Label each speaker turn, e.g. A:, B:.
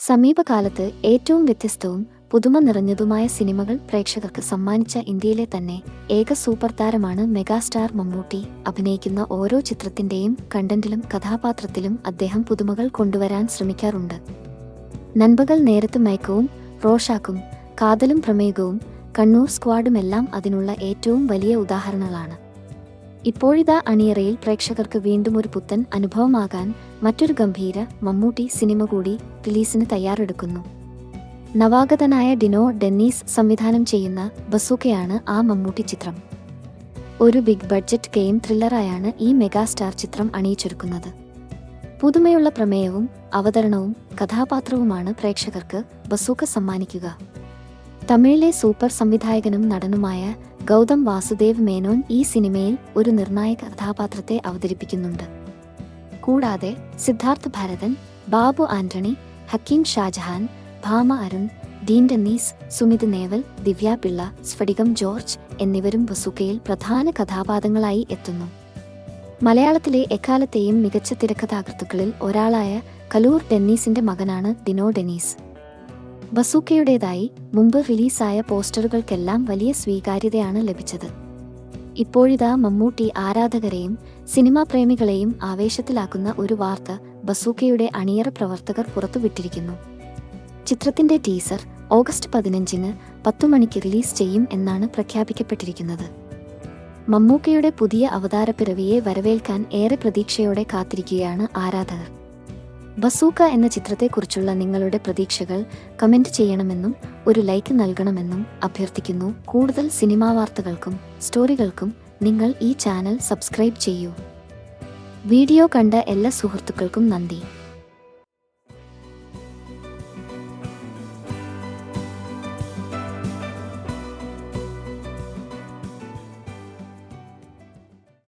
A: സമീപകാലത്ത് ഏറ്റവും വ്യത്യസ്തവും പുതുമ നിറഞ്ഞതുമായ സിനിമകൾ പ്രേക്ഷകർക്ക് സമ്മാനിച്ച ഇന്ത്യയിലെ തന്നെ ഏക സൂപ്പർ താരമാണ് മെഗാസ്റ്റാർ മമ്മൂട്ടി. അഭിനയിക്കുന്ന ഓരോ ചിത്രത്തിന്റെയും കണ്ടന്റിലും കഥാപാത്രത്തിലും അദ്ദേഹം പുതുമകൾ കൊണ്ടുവരാൻ ശ്രമിക്കാറുണ്ട്. നൻപകൽ നേരത്ത് മയക്കവും, റോഷാക്കും, കാതലും പ്രമേയവും, കണ്ണൂർ സ്ക്വാഡുമെല്ലാം അതിനുള്ള ഏറ്റവും വലിയ ഉദാഹരണങ്ങളാണ്. ഇപ്പോഴിതാ അണിയറയിൽ പ്രേക്ഷകർക്ക് വീണ്ടും ഒരു പുത്തൻ അനുഭവമാകാൻ മറ്റൊരു ഗംഭീര മമ്മൂട്ടി സിനിമ കൂടി റിലീസിന് തയ്യാറെടുക്കുന്നു. നവാഗതനായ ഡിനോ ഡെന്നീസ് സംവിധാനം ചെയ്യുന്ന ബസൂക്കയാണ് ആ മമ്മൂട്ടി ചിത്രം. ഒരു ബിഗ് ബഡ്ജറ്റ് ഗെയിം ത്രില്ലറായാണ് ഈ മെഗാസ്റ്റാർ ചിത്രം അണിയിച്ചൊരുക്കുന്നത്. പുതുമയുള്ള പ്രമേയവും അവതരണവും കഥാപാത്രവുമാണ് പ്രേക്ഷകർക്ക് ബസൂക്ക സമ്മാനിക്കുക. തമിഴിലെ സൂപ്പർ സംവിധായകനും നടനുമായ ഗൗതം വാസുദേവ് മേനോൻ ഈ സിനിമയിൽ ഒരു നിർണായക കഥാപാത്രത്തെ അവതരിപ്പിക്കുന്നുണ്ട്. കൂടാതെ സിദ്ധാർത്ഥ് ഭരതൻ, ബാബു ആന്റണി, ഹക്കീം ഷാജഹാൻ, ഭാമ അരുൺ, ഡീൻ ഡെന്നീസ്, സുമിത് നേവൽ, ദിവ്യ പിള്ള, സ്ഫടികം ജോർജ് എന്നിവരും ബസൂക്കയിൽ പ്രധാന കഥാപാത്രങ്ങളായി എത്തുന്നു. മലയാളത്തിലെ എക്കാലത്തെയും മികച്ച തിരക്കഥാകൃത്തുക്കളിൽ ഒരാളായ കലൂർ ഡെന്നീസിന്റെ മകനാണ് ഡിനോ ഡെന്നീസ്. ബസൂക്കയുടേതായി മുമ്പ് റിലീസായ പോസ്റ്ററുകൾക്കെല്ലാം വലിയ സ്വീകാര്യതയാണ് ലഭിച്ചത്. ഇപ്പോഴിതാ മമ്മൂട്ടി ആരാധകരെയും സിനിമാ പ്രേമികളെയും ആവേശത്തിലാക്കുന്ന ഒരു വാർത്ത ബസൂക്കയുടെ അണിയറ പ്രവർത്തകർ പുറത്തുവിട്ടിരിക്കുന്നു. ചിത്രത്തിന്റെ ടീസർ ഓഗസ്റ്റ് 15-ന് 10 മണിക്ക് റിലീസ് ചെയ്യും എന്നാണ് പ്രഖ്യാപിക്കപ്പെട്ടിരിക്കുന്നത്. മമ്മൂക്കയുടെ പുതിയ അവതാരപ്പിറവിയെ വരവേൽക്കാൻ ഏറെ പ്രതീക്ഷയോടെ കാത്തിരിക്കുകയാണ് ആരാധകർ. ബസൂക്ക എന്ന ചിത്രത്തെക്കുറിച്ചുള്ള നിങ്ങളുടെ പ്രതീക്ഷകൾ കമന്റ് ചെയ്യണമെന്നും ഒരു ലൈക്ക് നൽകണമെന്നും അഭ്യർത്ഥിക്കുന്നു. കൂടുതൽ സിനിമാ വാർത്തകൾക്കും സ്റ്റോറികൾക്കും നിങ്ങൾ ഈ ചാനൽ സബ്സ്ക്രൈബ് ചെയ്യൂ. വീഡിയോ കണ്ട എല്ലാ സുഹൃത്തുക്കൾക്കും നന്ദി.